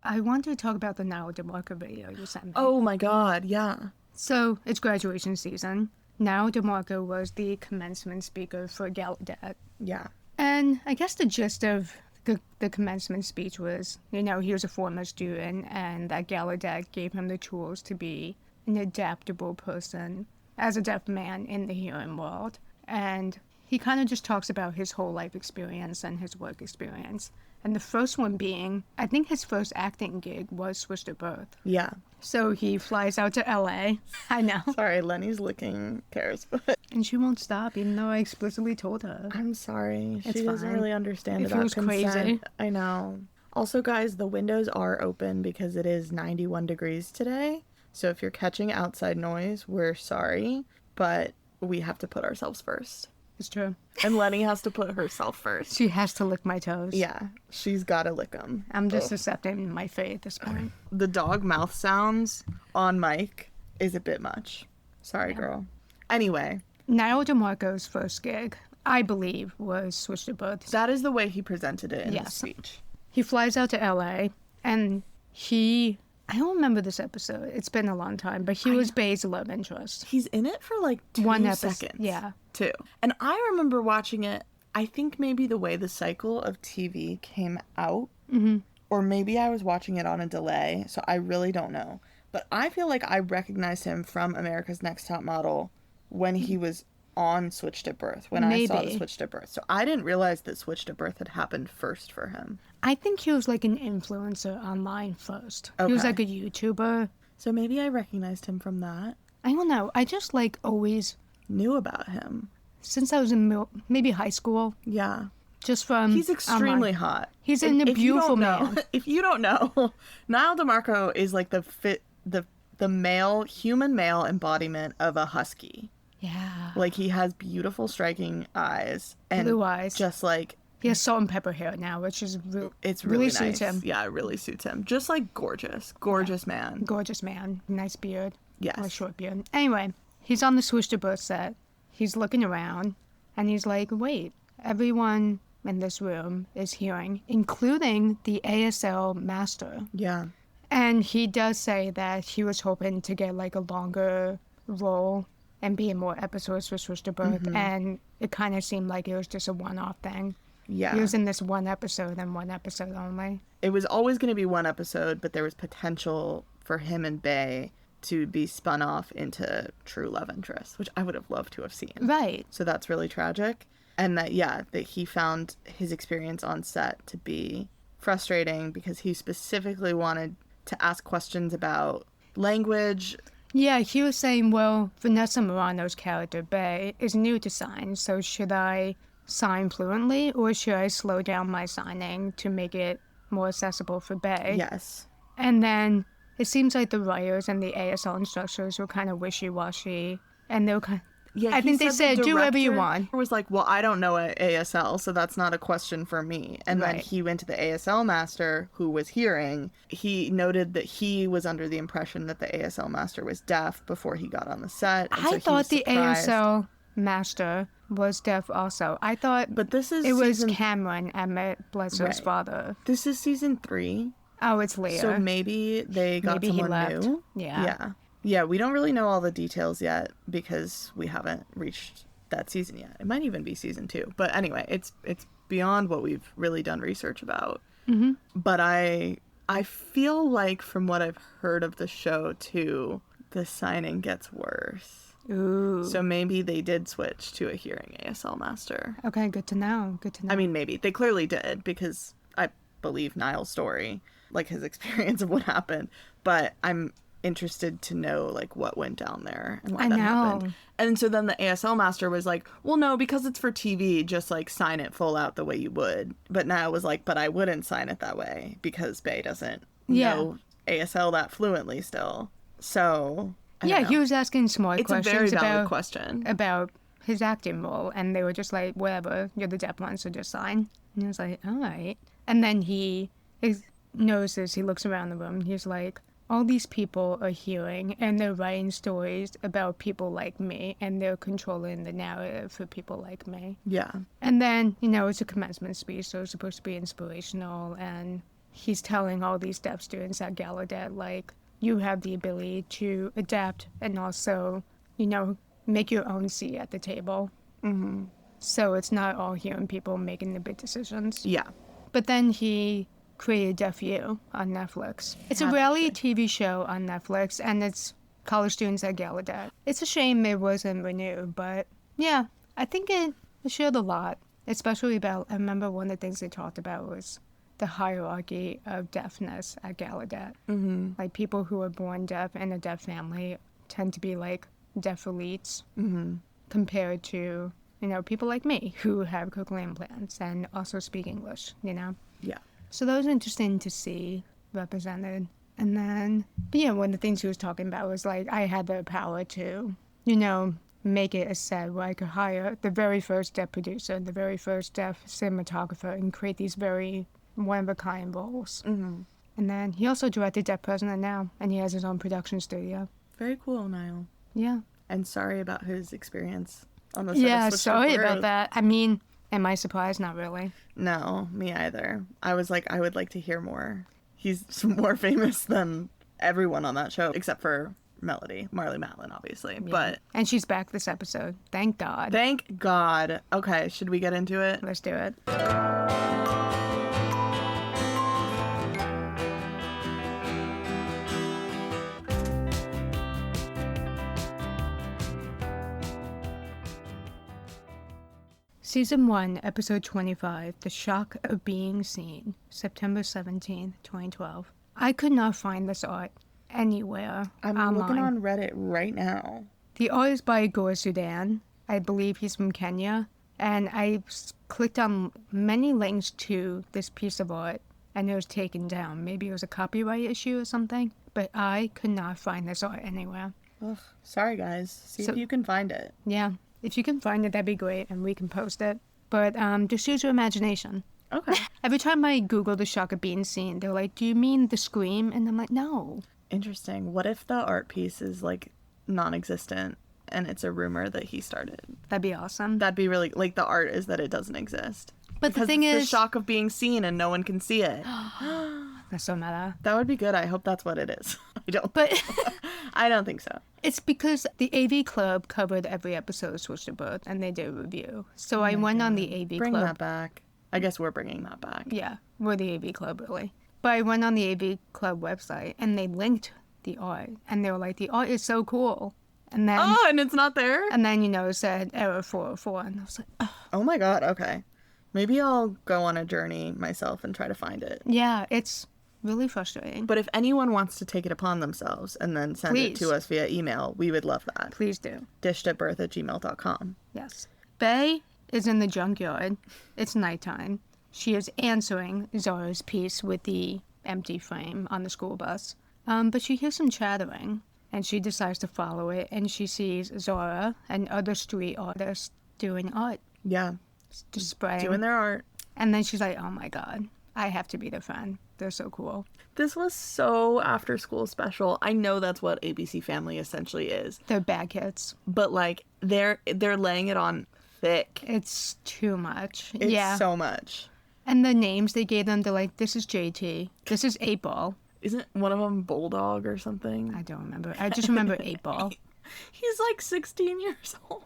I want to talk about the Now DeMarco video you sent me. Oh my God, yeah. So it's graduation season. Now DeMarco was the commencement speaker for Gallaudet. Yeah. And I guess the gist of the commencement speech was, he was a former student, and that Gallaudet gave him the tools to be an adaptable person as a deaf man in the hearing world. And he kind of just talks about his whole life experience and his work experience. And the first one being, I think his first acting gig was Switched at Birth. Yeah. So he flies out to LA. I know. Sorry, Lenny's licking Kara's foot. And she won't stop, even though I explicitly told her. I'm sorry. It's she doesn't fine. really understand It about feels consent. crazy. I know. Also, guys, the windows are open because it is 91 degrees today. So if you're catching outside noise, we're sorry. But we have to put ourselves first. It's true. And Lenny has to put herself first. She has to lick my toes. Yeah, she's got to lick them. I'm just accepting my fate at this point. The dog mouth sounds on mic is a bit much. Sorry, girl. Anyway. Now DeMarco's first gig, I believe, was Switched at Birth. That is the way he presented it in his speech. He flies out to LA, and I don't remember this episode. It's been a long time, but he was Bay's love interest. He's in it for like 2 seconds. Yeah. Too. And I remember watching it, I think maybe the way the cycle of TV came out, or maybe I was watching it on a delay, so I really don't know. But I feel like I recognized him from America's Next Top Model when he was on Switched at Birth, when I saw the Switched at Birth. So I didn't realize that Switched at Birth had happened first for him. I think he was like an influencer online first. Okay. He was like a YouTuber. So maybe I recognized him from that. I don't know. I just like always knew about him. Since I was in maybe high school. Yeah. Just from He's extremely hot. He's a beautiful man. If you don't know, Niall DeMarco is like the male, human male embodiment of a husky. Yeah. Like, he has beautiful, striking eyes. And blue eyes. Just like... He has salt and pepper hair now, which is it's really nice. Suits him. Yeah, it really suits him. Just like gorgeous. Gorgeous man. Gorgeous man. Nice beard. Yes. Or a short beard. Anyway, he's on the Switched at Birth set. He's looking around, and he's like, wait, everyone in this room is hearing, including the ASL master. Yeah. And he does say that he was hoping to get like a longer role and be in more episodes for Switched at Birth, and it kind of seemed like it was just a one-off thing. Yeah. He was in this one episode and one episode only. It was always going to be one episode, but there was potential for him and Bay to be spun off into true love interests, which I would have loved to have seen. Right. So that's really tragic. And that he found his experience on set to be frustrating because he specifically wanted to ask questions about language. Yeah, he was saying, well, Vanessa Morano's character, Bay, is new to sign, so should I sign fluently or should I slow down my signing to make it more accessible for Bay? Yes. And then it seems like the writers and the ASL instructors were kind of wishy-washy, and they were kind of... Yeah, I think they said, do whatever you want. Was like, well, I don't know ASL, so that's not a question for me. And then he went to the ASL master, who was hearing. He noted that he was under the impression that the ASL master was deaf before he got on the set. I thought the ASL master was deaf also. I thought but this is it was Cameron, Emmett Blesser's father. This is season 3. Oh, it's Leah. So maybe they got someone new. Yeah. Yeah, we don't really know all the details yet because we haven't reached that season yet. It might even be season 2. But anyway, it's beyond what we've really done research about. Mm-hmm. But I feel like from what I've heard of the show, too, the signing gets worse. Ooh. So maybe they did switch to a hearing ASL master. Okay, good to know. Good to know. I mean, maybe. They clearly did because I believe Niall's story, like his experience of what happened. But I'm interested to know like what went down there and why that happened. And so then the ASL master was like, well, no, because it's for TV, just like sign it full out the way you would. But Niall was like, but I wouldn't sign it that way because Bay doesn't know ASL that fluently still. So he was asking smart questions. It's a very valid question about his acting role, and they were just like, whatever, you're the deaf one, so just sign. And he was like, all right. And then he notices, he looks around the room, he's like, all these people are hearing, and they're writing stories about people like me, and they're controlling the narrative for people like me. Yeah. And then, it's a commencement speech, so it's supposed to be inspirational, and he's telling all these deaf students at Gallaudet, like, you have the ability to adapt and also, make your own seat at the table. Mm-hmm. So it's not all hearing people making the big decisions. Yeah. But then he created Deaf U on Netflix. It's a reality TV show on Netflix, and it's college students at Gallaudet. It's a shame it wasn't renewed, but yeah, I think it showed a lot, especially about, I remember one of the things they talked about was the hierarchy of deafness at Gallaudet. Mm-hmm. Like, people who are born deaf in a deaf family tend to be like deaf elites compared to, people like me who have cochlear implants and also speak English, Yeah. So that was interesting to see represented. And then, but yeah, one of the things he was talking about was like, I had the power to, make it a set where I could hire the very first deaf producer, the very first deaf cinematographer, and create these very one-of-a-kind roles. Mm-hmm. And then he also directed Deaf President Now, and he has his own production studio. Very cool, Niall. Yeah. And sorry about his experience on the set. Yeah, sorry about that. I mean, am I surprised? Not really. No, me either. I was like, I would like to hear more. He's more famous than everyone on that show, except for Marley Matlin, obviously. Yeah. But and she's back this episode. Thank God. Thank God. Okay, should we get into it? Let's do it. Season 1, Episode 25, The Shock of Being Seen, September 17th, 2012. I could not find this art anywhere I'm looking on Reddit right now. The art is by Gore Sudan. I believe he's from Kenya. And I clicked on many links to this piece of art, and it was taken down. Maybe it was a copyright issue or something, but I could not find this art anywhere. Ugh, sorry, guys. See if you can find it. Yeah. If you can find it, that'd be great, and we can post it. But just use your imagination. Okay. Every time I Google the shock of being seen, they're like, do you mean the scream? And I'm like, no. Interesting. What if the art piece is, like, non-existent, and it's a rumor that he started? That'd be awesome. That'd be really, like, the art is that it doesn't exist. But because the thing is... the shock of being seen and no one can see it. That's so meta. That would be good. I hope that's what it is. But I don't think so. It's because the AV Club covered every episode of Switch to Birth, and they did a review. So I went on the AV Club. Bring that back. I guess we're bringing that back. Yeah, we're the AV Club, really. But I went on the AV Club website, and they linked the art, and they were like, the art is so cool. And then... Oh, and it's not there? And then, it said error 404, and I was like, oh. Oh my God, okay. Maybe I'll go on a journey myself and try to find it. Yeah, it's really frustrating. But if anyone wants to take it upon themselves and then send it to us via email, we would love that. Please do. dishedatbirth@gmail.com. Yes. Bae is in the junkyard. It's nighttime. She is answering Zara's piece with the empty frame on the school bus. But she hears some chattering, and she decides to follow it, and she sees Zara and other street artists doing art. Yeah. Just spraying. Doing their art. And then she's like, oh my God, I have to be their friend. They're so cool. This was so after school special. I know that's what ABC Family essentially is. They're bad kids. But like they're laying it on thick. It's too much. It's so much. And the names they gave them, they're like, this is JT. This is 8-Ball. Isn't one of them Bulldog or something? I don't remember. I just remember 8-Ball. He's like 16 years old.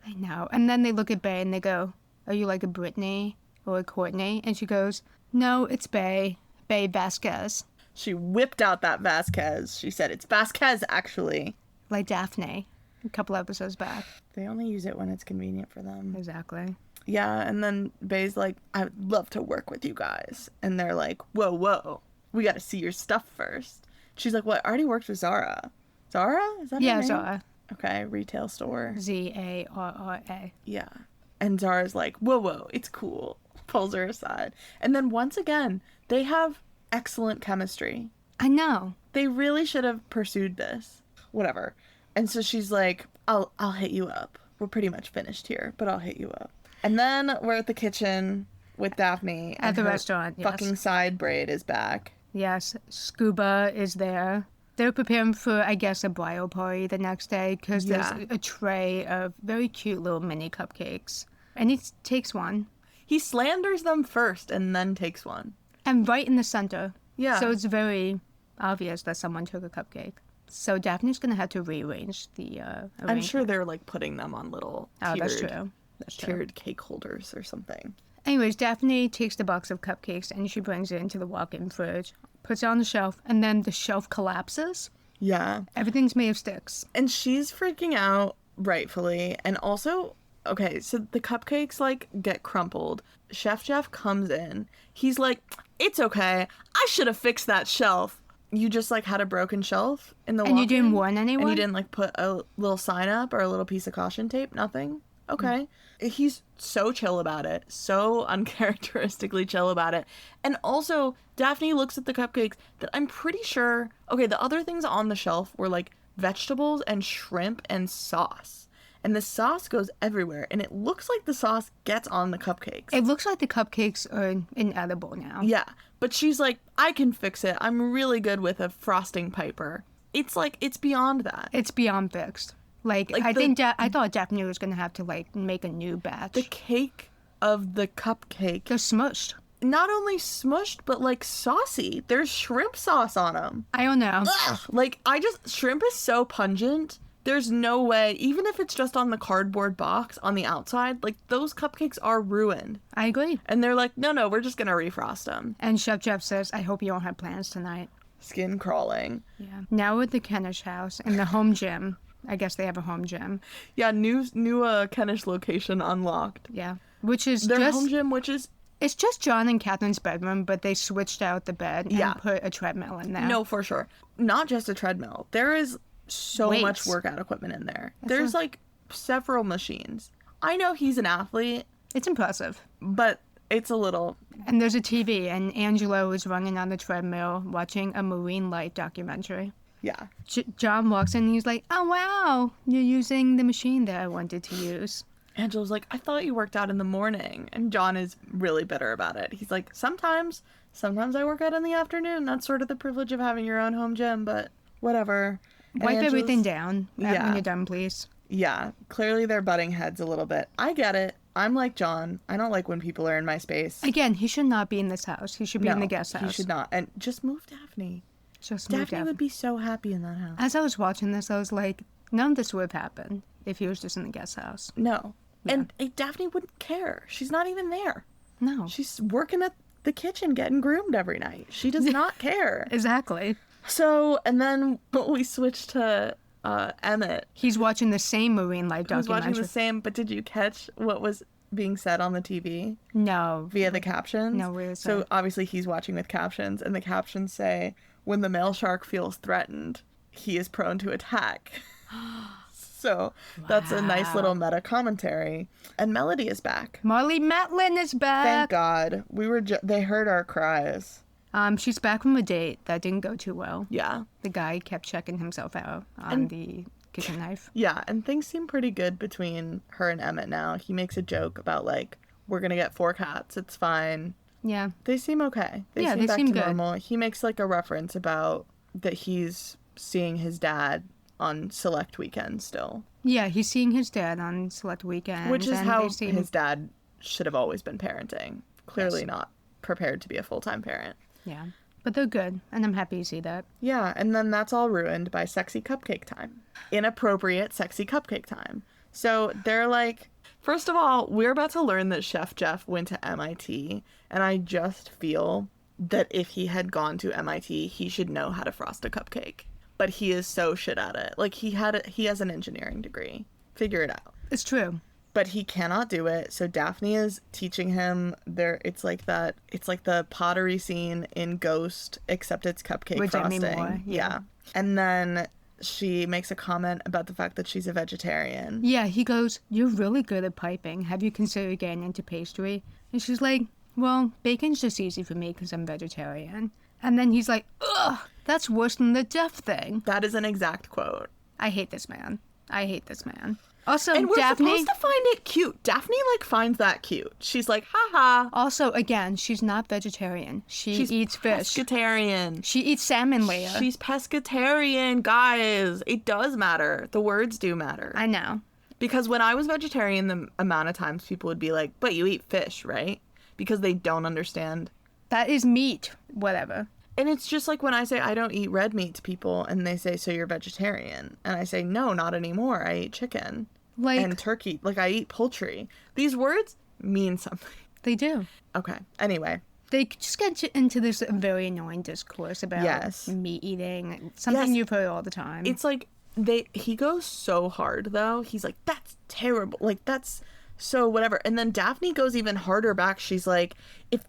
I know. And then they look at Bae and they go, are you like a Brittany or a Courtney? And she goes, no, it's Bae Vasquez. She whipped out that Vasquez. She said, it's Vasquez, actually. Like Daphne, a couple episodes back. They only use it when it's convenient for them. Exactly. Yeah, and then Bae's like, I would love to work with you guys. And they're like, whoa, we got to see your stuff first. She's like, what? I already worked with Zara. Zara? Is that her name? Zara. Okay, retail store. Zarra. Yeah. And Zara's like, whoa, it's cool. Pulls her aside. And then once again, they have excellent chemistry. I know. They really should have pursued this. Whatever. And so she's like, I'll hit you up. We're pretty much finished here, but I'll hit you up. And then we're at the kitchen with Daphne. At the restaurant, yes. Fucking side braid is back. Yes, Scuba is there. They're preparing for, I guess, a bridal party the next day because there's a tray of very cute little mini cupcakes. And he takes one. He slanders them first and then takes one. And right in the center. Yeah. So it's very obvious that someone took a cupcake. So Daphne's going to have to rearrange the I'm sure they're, like, putting them on little that's true. That's true. tiered cake holders or something. Anyways, Daphne takes the box of cupcakes and she brings it into the walk-in fridge, puts it on the shelf, and then the shelf collapses. Yeah. Everything's made of sticks. And she's freaking out, rightfully. And also, okay, so the cupcakes, like, get crumpled. Chef Jeff comes in. He's like, it's okay. I should have fixed that shelf. You just, like, had a broken shelf in the walk-in? And you didn't warn anyone? And you didn't, like, put a little sign up or a little piece of caution tape? Nothing? Okay. He's so chill about it. So uncharacteristically chill about it. And also, Daphne looks at the cupcakes that I'm pretty sure... Okay, the other things on the shelf were, like, vegetables and shrimp and sauce. And the sauce goes everywhere. And it looks like the sauce gets on the cupcakes. It looks like the cupcakes are inedible now. Yeah. But she's like, I can fix it. I'm really good with a frosting piper. It's like, it's beyond that. It's beyond fixed. Like I thought Daphne was going to have to, like, make a new batch. The cake of the cupcake. They're smushed. Not only smushed, but, like, saucy. There's shrimp sauce on them. I don't know. Ugh. Like, shrimp is so pungent. There's no way, even if it's just on the cardboard box on the outside, like, those cupcakes are ruined. I agree. And they're like, no, we're just going to refrost them. And Chef Jeff says, I hope you don't have plans tonight. Skin crawling. Yeah. Now at the Kenish house, in the home gym. I guess they have a home gym. Yeah, new Kenish location unlocked. Yeah. Which is their home gym, which is... It's just John and Catherine's bedroom, but they switched out the bed and put a treadmill in there. No, for sure. Not just a treadmill. There is so much workout equipment in there. There's like several machines. I know he's an athlete. It's impressive. But it's a little... And there's a TV, and Angelo is running on the treadmill watching a marine life documentary. Yeah. John walks in and he's like, oh, wow, you're using the machine that I wanted to use. Angelo's like, I thought you worked out in the morning. And John is really bitter about it. He's like, sometimes I work out in the afternoon. That's sort of the privilege of having your own home gym, but whatever. Wipe everything down when you're done, please. Yeah. Clearly they're butting heads a little bit. I get it. I'm like John. I don't like when people are in my space. Again, he should not be in this house. He should be in the guest house. He should not. And just move Daphne. Daphne would be so happy in that house. As I was watching this, I was like, none of this would have happened if he was just in the guest house. No. Yeah. And Daphne wouldn't care. She's not even there. No. She's working at the kitchen getting groomed every night. She does not care. Exactly. So, and then we switched to Emmett. He's watching the same marine life documentary. He's watching the same, but did you catch what was being said on the TV? No. Via the captions? No, where is So that? obviously he's watching with captions, and the captions say, when the male shark feels threatened, he is prone to attack. So that's a nice little meta commentary. And Melody is back. Marlee Matlin is back. Thank God. They heard our cries. She's back from a date that didn't go too well. Yeah. The guy kept checking himself out on the kitchen knife. Yeah, and things seem pretty good between her and Emmett now. He makes a joke about, like, we're gonna get 4 cats. It's fine. Yeah. They seem okay. They seem back to normal. He makes, like, a reference about that he's seeing his dad on select weekends still. Yeah, he's seeing his dad on select weekends. Which is how his dad should have always been parenting. Clearly not prepared to be a full-time parent. Yeah. But they're good, and I'm happy to see that. Yeah, and then that's all ruined by sexy cupcake time. Inappropriate sexy cupcake time. So they're like... First of all, we're about to learn that Chef Jeff went to MIT, and I just feel that if he had gone to MIT, he should know how to frost a cupcake. But he is so shit at it. Like, he has an engineering degree. Figure it out. It's true. But he cannot do it, so Daphne is teaching him. It's like the pottery scene in Ghost, except it's cupcake with frosting. Demi Moore, yeah. And then she makes a comment about the fact that she's a vegetarian. Yeah, he goes, you're really good at piping. Have you considered getting into pastry? And she's like, well, bacon's just easy for me because I'm vegetarian. And then he's like, ugh, that's worse than the deaf thing. That is an exact quote. I hate this man. Also, and we're Daphne, supposed to find it cute. Daphne, like, finds that cute. She's like, haha. Also, again, she's not vegetarian. She's eats fish. Pescatarian. She eats salmon, Leia. She's pescatarian, guys. It does matter. The words do matter. I know. Because when I was vegetarian, the amount of times people would be like, but you eat fish, right? Because they don't understand That is meat. Whatever. And it's just like when I say I don't eat red meat to people and they say, so you're vegetarian. And I say, no, not anymore. I eat chicken and turkey. Like, I eat poultry. These words mean something. They do. Okay. Anyway. They just get into this very annoying discourse about meat eating. Something you've heard all the time. It's like, he goes so hard, though. He's like, that's terrible. Like, that's so whatever. And then Daphne goes even harder back. She's like, if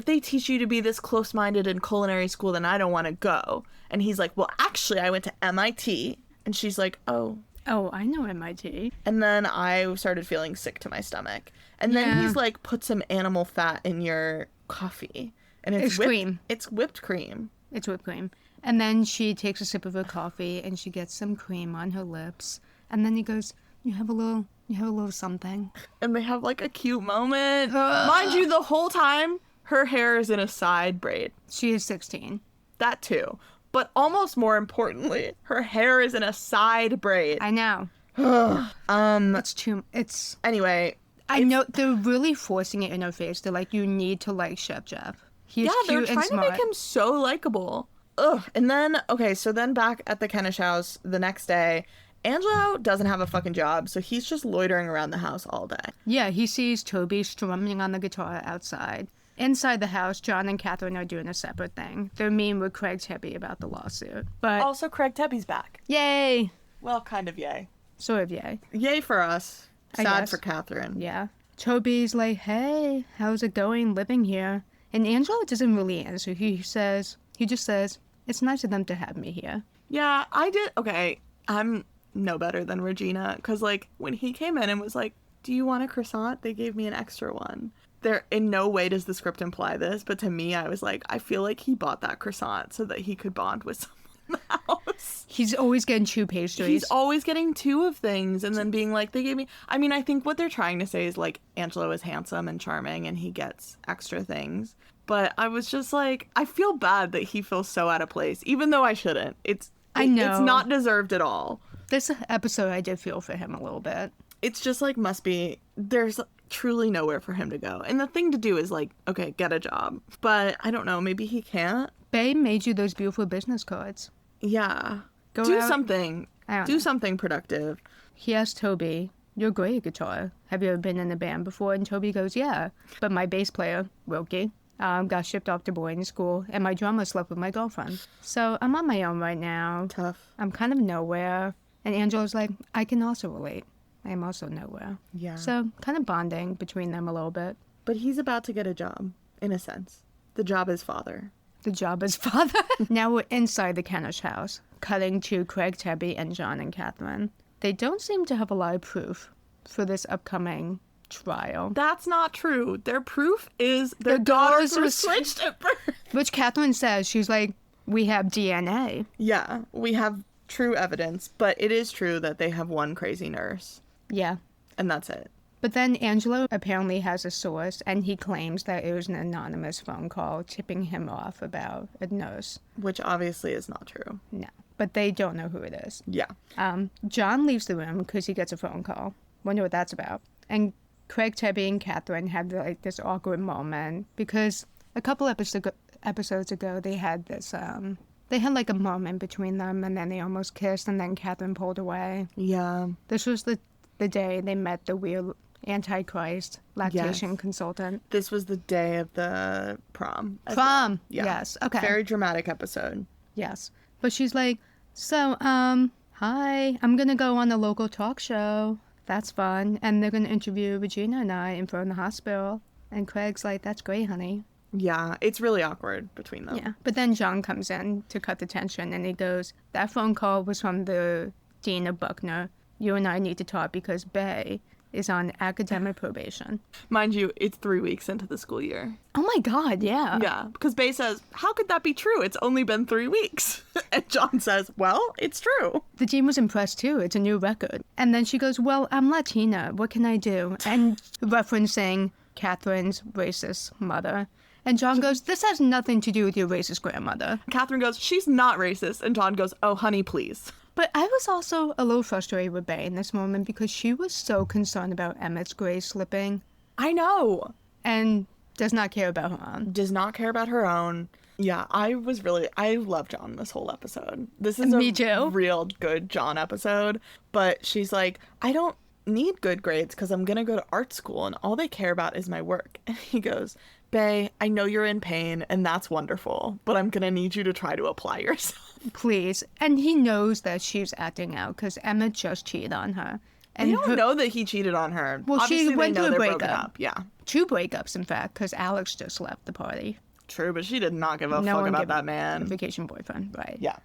they teach you to be this close-minded in culinary school, then I don't want to go. And he's like, well, actually, I went to MIT. And she's like, oh, I know MIT. And then I started feeling sick to my stomach. And then he's like, put some animal fat in your coffee. And it's cream. It's whipped cream. It's whipped cream. And then she takes a sip of her coffee and she gets some cream on her lips. And then he goes, you have a little something. And they have like a cute moment. Mind you, the whole time, her hair is in a side braid. She is 16. That too. But almost more importantly, her hair is in a side braid. I know. Anyway. I know they're really forcing it in her face. They're like, you need to like Chef Jeff. He's cute and smart. They're trying to make him so likable. Ugh. And then, so then back at the Kenish house the next day, Angelo doesn't have a fucking job, so he's just loitering around the house all day. Yeah, he sees Toby strumming on the guitar outside. Inside the house, John and Catherine are doing a separate thing. They're mean with Craig Tebby about the lawsuit. But also, Craig Tebby's back. Yay! Well, kind of yay. Sort of yay. Yay for us. Sad for Catherine. Yeah. Toby's like, hey, how's it going living here? And Angelo doesn't really answer. He just says, it's nice of them to have me here. Yeah, I did. Okay, I'm no better than Regina. Because, like, when he came in and was like, do you want a croissant? They gave me an extra one. There, in no way does the script imply this, but to me, I was like, I feel like he bought that croissant so that he could bond with someone in the house. He's always getting 2 pastries. He's always getting 2 of things and then being like, they gave me... I mean, I think what they're trying to say is, like, Angelo is handsome and charming and he gets extra things. But I was just like, I feel bad that he feels so out of place, even though I shouldn't. I know. It's not deserved at all. This episode, I did feel for him a little bit. It's just like, there's truly nowhere for him to go. And the thing to do is like, okay, get a job. But I don't know, maybe he can't. Babe made you those beautiful business cards. Yeah. Do something. Do something productive. He asked Toby, you're great at guitar. Have you ever been in a band before? And Toby goes, yeah. But my bass player, Wilkie, got shipped off to boarding school, and my drummer slept with my girlfriend. So I'm on my own right now. Tough. I'm kind of nowhere. And Angelo's like, I can also relate. I am also nowhere. Yeah. So kind of bonding between them a little bit. But he's about to get a job, in a sense. The job is father. The job is father. Now we're inside the Kenish house, cutting to Craig Tebby and John and Catherine. They don't seem to have a lot of proof for this upcoming trial. That's not true. Their proof is their daughters were switched at birth. Which Catherine says. She's like, we have DNA. Yeah, we have true evidence, but it is true that they have one crazy nurse. Yeah. And that's it. But then Angelo apparently has a source, and he claims that it was an anonymous phone call tipping him off about a nurse. Which obviously is not true. No. But they don't know who it is. Yeah. John leaves the room because he gets a phone call. Wonder what that's about. And Craig Tebby and Catherine have like this awkward moment because a couple episodes ago they had this they had like a moment between them and then they almost kissed and then Catherine pulled away. Yeah. This was the day they met the weird Antichrist lactation consultant. This was the day of the prom. Prom. Yeah. Yes. Okay. Very dramatic episode. Yes. But she's like, so, hi, I'm gonna go on a local talk show. That's fun. And they're gonna interview Regina and I in front of the hospital. And Craig's like, that's great, honey. Yeah, it's really awkward between them. Yeah. But then John comes in to cut the tension and he goes, that phone call was from the Dean of Buckner. You and I need to talk because Bay is on academic probation. Mind you, it's 3 weeks into the school year. Oh my God, yeah. Yeah, because Bay says, how could that be true? It's only been 3 weeks. And John says, well, it's true. The team was impressed too. It's a new record. And then she goes, well, I'm Latina. What can I do? And referencing Catherine's racist mother. And John goes, this has nothing to do with your racist grandmother. Catherine goes, she's not racist. And John goes, oh, honey, please. But I was also a little frustrated with Bay in this moment because she was so concerned about Emmett's grade slipping. I know. And Does not care about her own. Does not care about her own. Yeah, I love John this whole episode. This is a real good John episode. But she's like, I don't need good grades because I'm going to go to art school and all they care about is my work. And he goes, Bae, I know you're in pain and that's wonderful, but I'm going to need you to try to apply yourself. Please. And he knows that she's acting out because Emma just cheated on her. And they don't know that he cheated on her. Well, obviously, she went through a breakup. Yeah. 2 breakups, in fact, because Alex just left the party. True, but she did not give a fuck about that man. Vacation boyfriend, right. Yeah.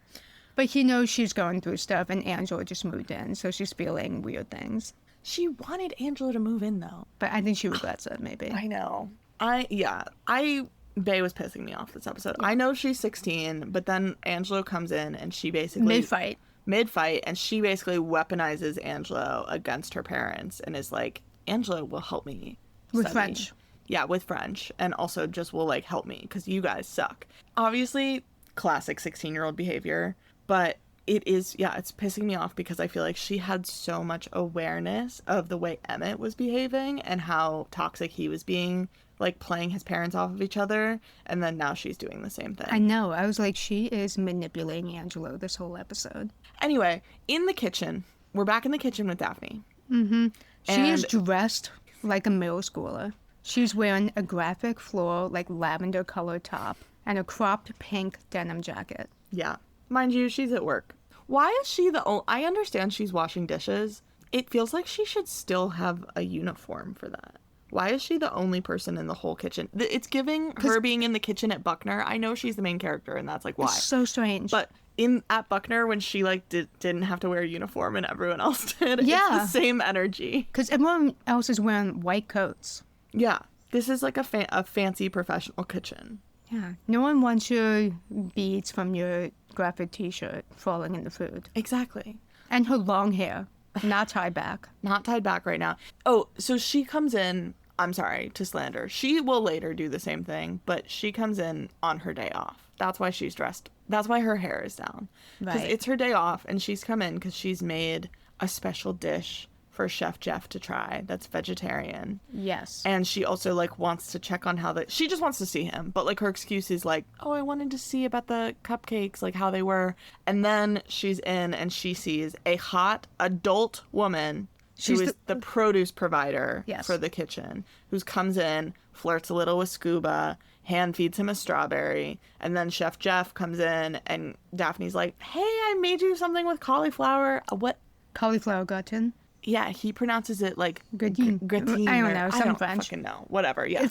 But he knows she's going through stuff, and Angela just moved in, so she's feeling weird things. She wanted Angela to move in, though. But I think she regrets it, maybe. I know. Bae was pissing me off this episode. I know she's 16, but then Angelo comes in, and she basically... Mid-fight, and she basically weaponizes Angelo against her parents and is like, Angelo will help me with French. Yeah, with French, and also just will, like, help me, because you guys suck. Obviously, classic 16-year-old behavior, but it's pissing me off because I feel like she had so much awareness of the way Emmett was behaving and how toxic he was being, like, playing his parents off of each other, and then now she's doing the same thing. I know. I was like, she is manipulating Angelo this whole episode. Anyway, in the kitchen, we're back in the kitchen with Daphne. Mm-hmm. She is dressed like a middle schooler. She's wearing a graphic floral, like, lavender-colored top and a cropped pink denim jacket. Yeah. Mind you, she's at work. Why is she I understand she's washing dishes. It feels like she should still have a uniform for that. Why is she the only person in the whole kitchen? It's giving her being in the kitchen at Buckner. I know she's the main character, and that's, like, why. It's so strange. But at Buckner, when she, like, didn't have to wear a uniform and everyone else did, it's the same energy. Because everyone else is wearing white coats. Yeah. This is, like, a fancy professional kitchen. Yeah. No one wants your beads from your graphic t-shirt falling in the food. Exactly. And her long hair. Not tied back. Not tied back right now. Oh, so she comes in... I'm sorry to slander. She will later do the same thing, but she comes in on her day off. That's why she's dressed. That's why her hair is down. Because it's her day off, and she's come in because she's made a special dish for Chef Jeff to try that's vegetarian. Yes. And she also, like, wants to check on she just wants to see him. But, like, her excuse is, like, oh, I wanted to see about the cupcakes, like, how they were. And then she's in, and she sees a hot adult woman... She was the produce provider for the kitchen, who comes in, flirts a little with Scuba, hand feeds him a strawberry, and then Chef Jeff comes in, and Daphne's like, hey, I made you something with cauliflower. What? Cauliflower gratin? Yeah, he pronounces it like gratin. Gratin. I don't know, some I don't French. Fucking know. Whatever, yeah.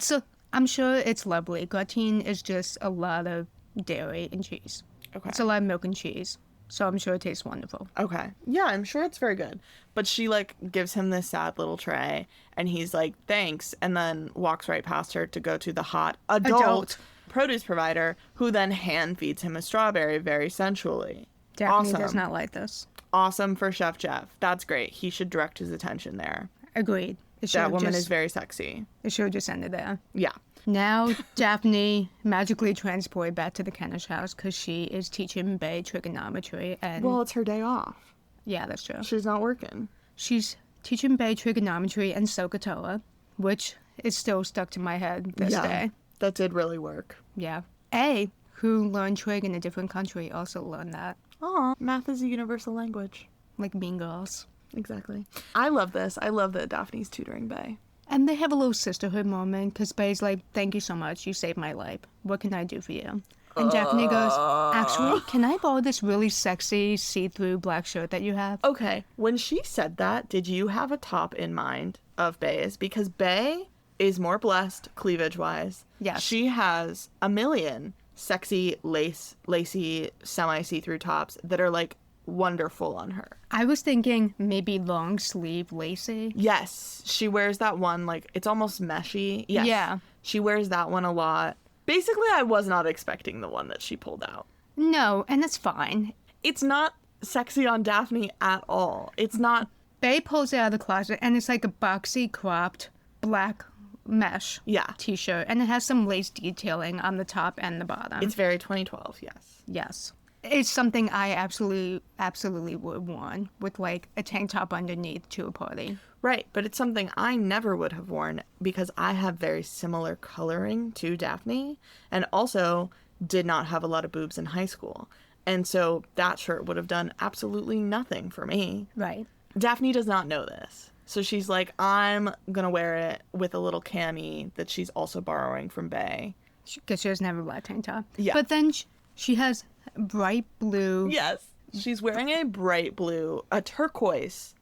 I'm sure it's lovely. Gratin is just a lot of dairy and cheese. Okay. It's a lot of milk and cheese. So I'm sure it tastes wonderful. Okay. Yeah, I'm sure it's very good. But she, like, gives him this sad little tray, and he's like, thanks, and then walks right past her to go to the hot adult produce provider, who then hand feeds him a strawberry very sensually. Daphne does not like this. Awesome for Chef Jeff. That's great. He should direct his attention there. Agreed. That woman is very sexy. It should have just ended there. Yeah. Now, Daphne magically transported back to the Kennish house because she is teaching Bae trigonometry. And well, it's her day off. Yeah, that's true. She's not working. She's teaching Bae trigonometry and SOHCAHTOA, which is still stuck to my head this day. That did really work. Yeah. A, who learned trig in a different country, also learned that. Aw, math is a universal language. Like Mean Girls. Exactly. I love this. I love that Daphne's tutoring Bae. And they have a little sisterhood moment because Bae's like, thank you so much. You saved my life. What can I do for you? And Daphne goes, actually, can I borrow this really sexy see-through black shirt that you have? Okay. When she said that, did you have a top in mind of Bae's? Because Bae is more blessed cleavage-wise. Yes. She has a million sexy, lacy, semi-see-through tops that are, like, wonderful on her. I was thinking maybe long sleeve lacy. Yes. She wears that one, like, it's almost meshy. Yes. Yeah. She wears that one a lot. Basically, I was not expecting the one that she pulled out. No, and it's fine. It's not sexy on Daphne at all. It's not... Bae pulls it out of the closet, and it's like a boxy, cropped, black mesh t-shirt, and it has some lace detailing on the top and the bottom. It's very 2012, yes. Yes. it's something I absolutely would want with like a tank top underneath to a party. Right, but it's something I never would have worn because I have very similar coloring to Daphne and also did not have a lot of boobs in high school. And so that shirt would have done absolutely nothing for me. Right. Daphne does not know this. So she's like, I'm going to wear it with a little cami that she's also borrowing from Bay. Because she doesn't have a black tank top. Yeah. But then she has bright blue. Yes. She's wearing a bright blue, a turquoise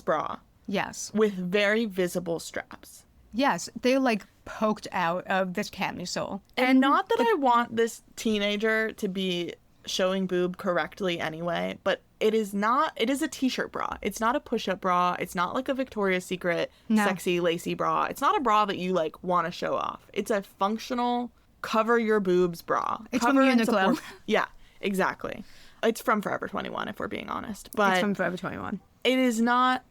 bra. Yes. With very visible straps. Yes. They're like poked out of this camisole. And not that I want this teenager to be showing boob correctly anyway, but it is a t-shirt bra. It's not a push-up bra. It's not like a Victoria's Secret sexy lacy bra. It's not a bra that you like want to show off. It's a functional cover your boobs bra. It's from Uniqlo. Yeah, exactly. It's from Forever 21 if we're being honest. But it's from Forever 21. It is not,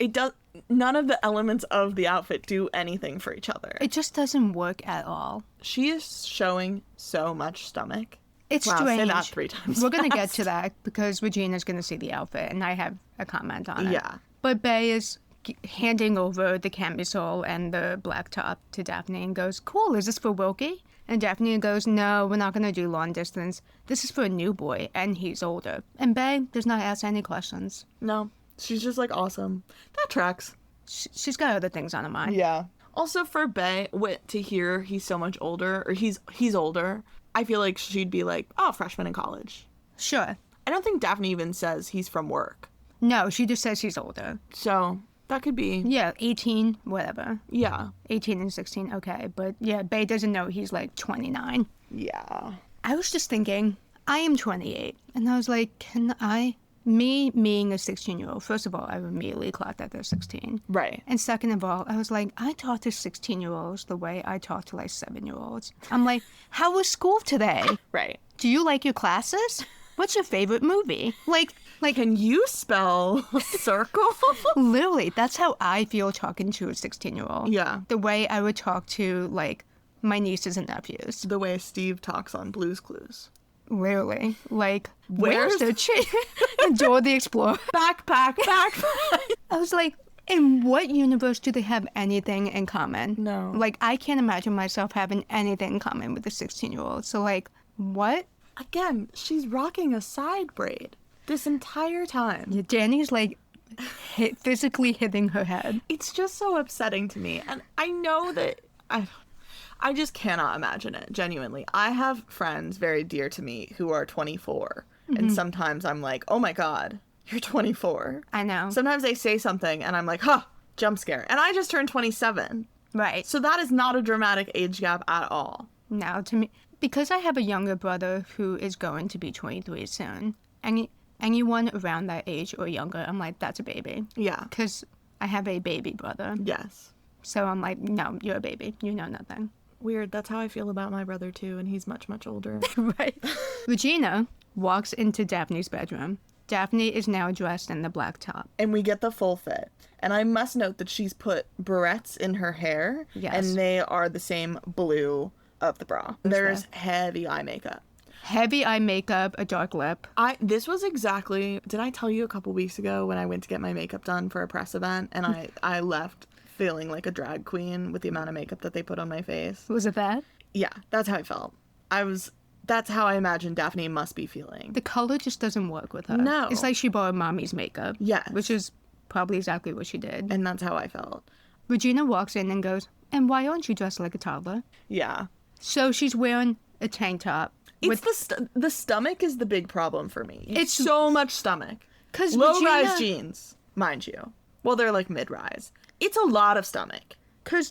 none of the elements of the outfit do anything for each other. It just doesn't work at all. She is showing so much stomach. It's wow, strange. Say that 3 times. We're going to get to that because Regina's going to see the outfit and I have a comment on it. Yeah. But Bay is handing over the camisole and the black top to Daphne and goes, cool, is this for Wilkie? And Daphne goes, no, we're not going to do long distance. This is for a new boy and he's older. And Bay does not ask any questions. No. She's just like, awesome. That tracks. She's got other things on her mind. Yeah. Also for Bay, to hear he's so much older, or he's older, I feel like she'd be like, oh, freshman in college. Sure. I don't think Daphne even says he's from work. No, she just says he's older. So that could be. Yeah, 18, whatever. Yeah. 18 and 16, okay. But yeah, Bay doesn't know he's like 29. Yeah. I was just thinking, I am 28. And I was like, can I... Me being a 16-year-old, first of all, I immediately clocked that they're 16. Right. And second of all, I was like, I talk to 16-year-olds the way I talk to like 7-year-olds. I'm like, how was school today? Right. Do you like your classes? What's your favorite movie? Like, can you spell circle? Literally, that's how I feel talking to a 16-year-old. Yeah. The way I would talk to like my nieces and nephews. The way Steve talks on Blue's Clues. Literally. Like, where's the chick? Dora the Explorer. Backpack. I was like, in what universe do they have anything in common? No. Like, I can't imagine myself having anything in common with a 16-year-old. So, like, what? Again, she's rocking a side braid this entire time. Yeah, Danny's, like, physically hitting her head. It's just so upsetting to me. And I know that... I just cannot imagine it, genuinely. I have friends very dear to me who are 24. Mm-hmm. And sometimes I'm like, oh my God, you're 24. I know. Sometimes they say something and I'm like, huh, jump scare. And I just turned 27. Right. So that is not a dramatic age gap at all. No, to me, because I have a younger brother who is going to be 23 soon. Anyone around that age or younger, I'm like, that's a baby. Yeah. Because I have a baby brother. Yes. So I'm like, no, you're a baby. You know nothing. Weird. That's how I feel about my brother, too, and he's much, much older. Right. Regina walks into Daphne's bedroom. Daphne is now dressed in the black top. And we get the full fit. And I must note that she's put barrettes in her hair. Yes. And they are the same blue of the bra. There's heavy eye makeup. Heavy eye makeup, a dark lip. This was exactly... Did I tell you a couple weeks ago when I went to get my makeup done for a press event? And I left... feeling like a drag queen with the amount of makeup that they put on my face. Was it that? Yeah, that's how I felt. That's how I imagine Daphne must be feeling. The color just doesn't work with her. No. It's like she borrowed mommy's makeup. Yes. Which is probably exactly what she did. And that's how I felt. Regina walks in and goes, and why aren't you dressed like a toddler? Yeah. So she's wearing a tank top. It's the stomach is the big problem for me. It's so much stomach. Because low-rise jeans, mind you. Well, they're like mid-rise. It's a lot of stomach. Because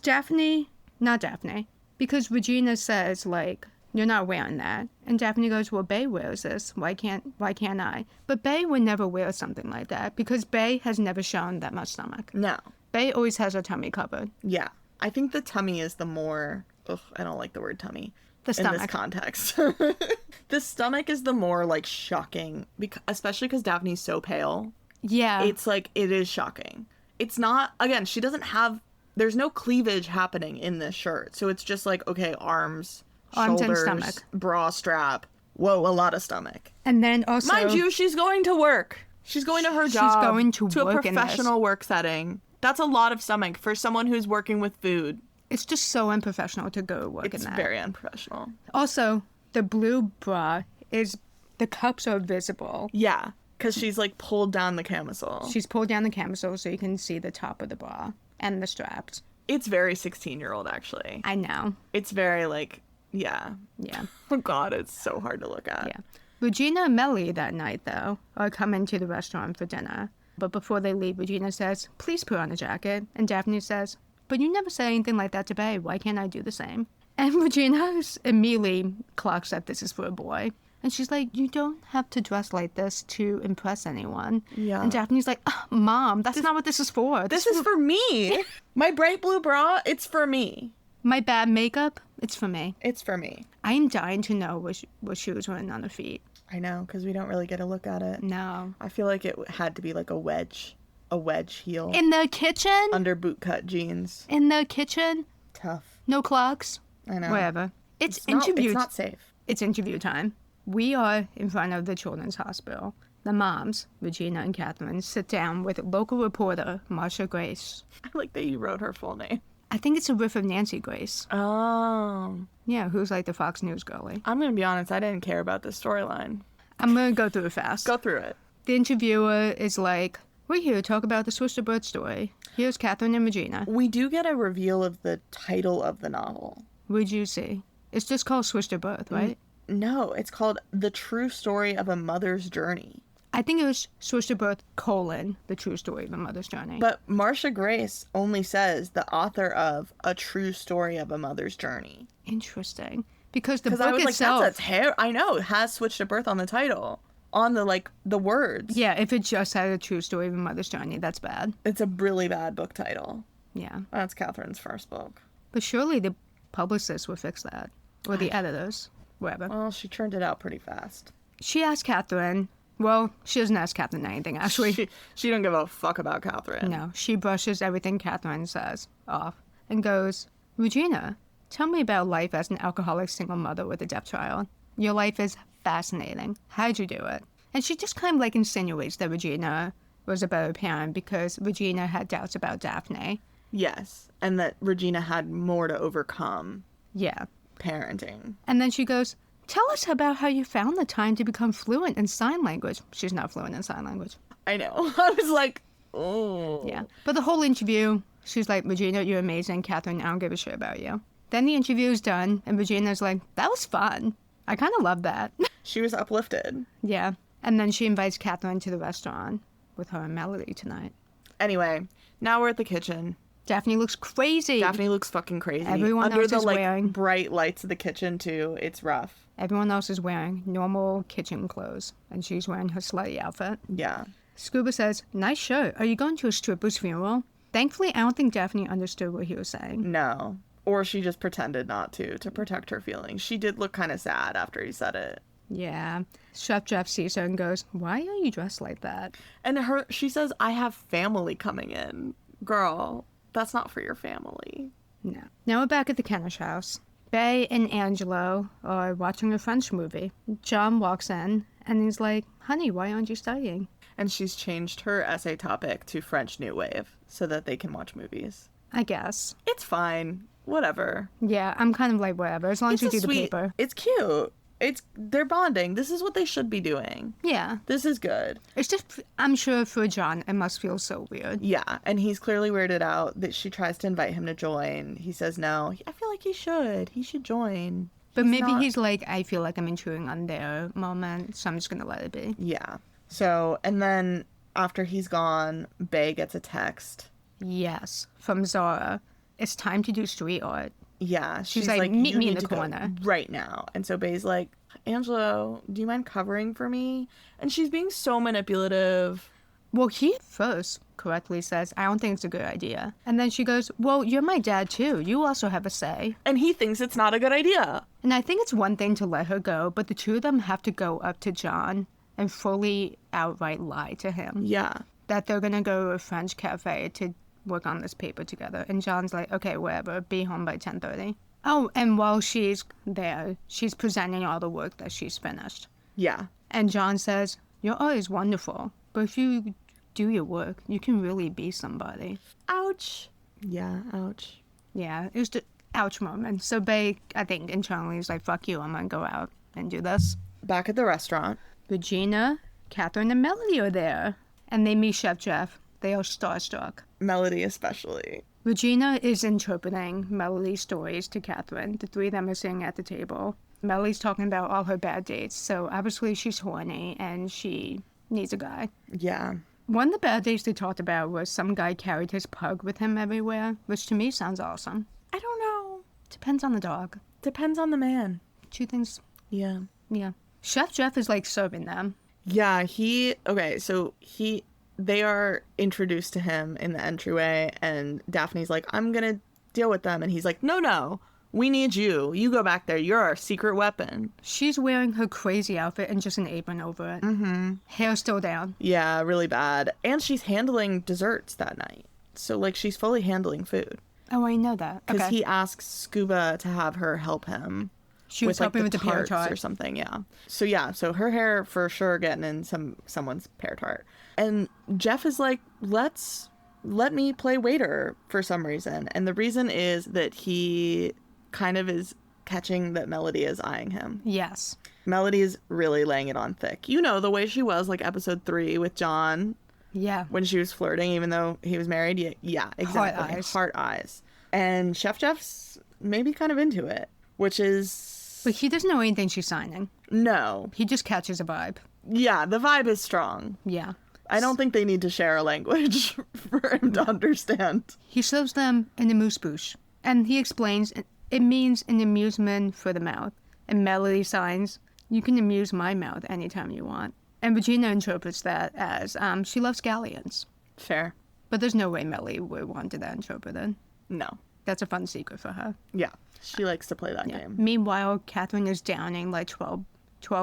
because Regina says, like, you're not wearing that. And Daphne goes, well, Bay wears this. Why can't I? But Bay would never wear something like that because Bay has never shown that much stomach. No. Bay always has her tummy covered. Yeah. I think the tummy is the more... Ugh, I don't like the word tummy. The stomach. In this context. The stomach is the more, like, shocking. Especially because Daphne's so pale. Yeah. It's like, it is shocking. It's not, again, she doesn't have, there's no cleavage happening in this shirt. So it's just like, okay, arms shoulders, and stomach. Bra strap, Whoa, a lot of stomach. And then also... Mind you, she's going to work. She's going to her job. She's going to a work professional work setting. That's a lot of stomach for someone who's working with food. It's just so unprofessional to go work in that. It's very unprofessional. Also, the blue bra is... The cups are visible. Yeah, because she's, like, pulled down the camisole. She's pulled down the camisole so you can see the top of the bra and the straps. It's very 16-year-old, actually. I know. It's very, like, yeah. Yeah. Oh, God, it's so hard to look at. Yeah. Regina and Melly that night, though, are coming to the restaurant for dinner. But before they leave, Regina says, please put on a jacket. And Daphne says, but you never say anything like that to Babe. Why can't I do the same? And Regina immediately clocks that this is for a boy. And she's like, you don't have to dress like this to impress anyone. Yeah. And Daphne's like, oh, Mom, that's not what this is for. This is for me. My bright blue bra, it's for me. My bad makeup, it's for me. It's for me. I am dying to know what shoes wearing on her feet. I know, because we don't really get a look at it. No. I feel like it had to be like a wedge heel. In the kitchen? Under bootcut jeans. In the kitchen? Tough. No clocks? I know. Whatever. It's interview. It's not safe. It's interview time. We are in front of the Children's Hospital. The moms, Regina and Catherine, sit down with local reporter Marsha Grace. I like that you wrote her full name. I think it's a riff of Nancy Grace. Oh. Yeah, who's like the Fox News girlie. I'm going to be honest, I didn't care about this storyline. I'm going to go through it fast. Go through it. The interviewer is like, we're here to talk about the Swiss Birth story. Here's Catherine and Regina. We do get a reveal of the title of the novel. What'd you see? It's just called Swiss Birth, right? No, it's called The True Story of a Mother's Journey. I think it was Swiss Birth, The True Story of a Mother's Journey. But Marsha Grace only says the author of A True Story of a Mother's Journey. Interesting. Because the book I was itself... like, I know, it has Switched to Birth on the title. On the words. Yeah, if it just had A True Story of a Mother's Journey, that's bad. It's a really bad book title. Yeah. That's Catherine's first book. But surely the publicists will fix that. Or the editors. Whatever. Well, she turned it out pretty fast. She asked Catherine... Well, she doesn't ask Catherine anything, actually. She don't give a fuck about Catherine. No, she brushes everything Catherine says off and goes, Regina, tell me about life as an alcoholic single mother with a deaf child. Your life is fascinating. How'd you do it? And she just kind of like insinuates that Regina was a better parent because Regina had doubts about Daphne. Yes, and that Regina had more to overcome. Yeah. Parenting. And then she goes, tell us about how you found the time to become fluent in sign language. She's not fluent in sign language. I know. I was like, oh. Yeah. But the whole interview, she's like, Regina, you're amazing. Catherine, I don't give a shit about you. Then the interview's done, and Regina's like, that was fun. I kind of love that. She was uplifted. Yeah. And then she invites Catherine to the restaurant with her and Melody tonight. Anyway, now we're at the kitchen. Daphne looks crazy. Daphne looks fucking crazy. Everyone Under else is wearing... bright lights of the kitchen, too. It's rough. Everyone else is wearing normal kitchen clothes, and she's wearing her slutty outfit. Yeah. Scuba says, nice shirt. Are you going to a stripper's funeral? Thankfully, I don't think Daphne understood what he was saying. No. Or she just pretended not to protect her feelings. She did look kind of sad after he said it. Yeah. Chef Jeff sees her and goes, why are you dressed like that? And she says, I have family coming in. Girl, that's not for your family. No. Now we're back at the Kennish house. Bay and Angelo are watching a French movie. John walks in and he's like, honey, why aren't you studying? And she's changed her essay topic to French New Wave so that they can watch movies. I guess. It's fine. Whatever. Yeah, I'm kind of like, whatever, as long as you do the paper. It's cute. They're bonding. This is what they should be doing. Yeah. This is good. It's just, I'm sure for John, it must feel so weird. Yeah, and he's clearly weirded out that she tries to invite him to join. He says no. I feel like he should. He should join. But maybe he's like, I feel like I'm intruding on their moment, so I'm just going to let it be. Yeah. So, and then after he's gone, Bay gets a text. Yes, from Zara. It's time to do street art. Yeah. She's like, meet me in the corner. Right now. And so Bay's like, Angelo, do you mind covering for me? And she's being so manipulative. Well, he first correctly says, I don't think it's a good idea. And then she goes, well, you're my dad too. You also have a say. And he thinks it's not a good idea. And I think it's one thing to let her go, but the two of them have to go up to John and fully outright lie to him. Yeah. That they're going to go to a French cafe to work on this paper together. And John's like, okay, whatever, be home by 10:30. Oh, and while she's there, she's presenting all the work that she's finished. Yeah. And John says, your art is wonderful, but if you do your work, you can really be somebody. Ouch. Yeah, ouch. Yeah, it was the ouch moment. So Bay, I think, internally is like, fuck you, I'm going to go out and do this. Back at the restaurant. Regina, Catherine, and Melody are there. And they meet Chef Jeff. They are starstruck. Melody especially. Regina is interpreting Melody's stories to Catherine. The three of them are sitting at the table. Melody's talking about all her bad dates, so obviously she's horny and she needs a guy. Yeah. One of the bad dates they talked about was some guy carried his pug with him everywhere, which to me sounds awesome. I don't know. Depends on the dog. Depends on the man. Two things. Yeah. Yeah. Chef Jeff is like serving them. Yeah, they are introduced to him in the entryway, and Daphne's like, I'm gonna deal with them. And he's like, no, we need you. You go back there. You're our secret weapon. She's wearing her crazy outfit and just an apron over it. Mm-hmm. Hair still down. Yeah, really bad. And she's handling desserts that night. So, like, she's fully handling food. Oh, I know that. Because okay. he asks Scuba to have her help him. She was helping with the pear tart or something, yeah. So her hair for sure getting in someone's pear tart. And Jeff is like, let me play waiter for some reason. And the reason is that he kind of is catching that Melody is eyeing him. Yes. Melody is really laying it on thick. You know, the way she was like episode 3 with John. Yeah. When she was flirting, even though he was married. Yeah, exactly. Heart eyes. And Chef Jeff's maybe kind of into it, which is... But he doesn't know anything she's signing. No. He just catches a vibe. Yeah, the vibe is strong. Yeah. I don't think they need to share a language for him to understand. He serves them an amuse-bouche, and he explains it means an amusement for the mouth. And Melody signs, you can amuse my mouth anytime you want. And Regina interprets that as she loves galleons. Fair. But there's no way Melody would want that interpreted. No. That's a fun secret for her. Yeah. She likes to play that game. Meanwhile, Catherine is downing like 12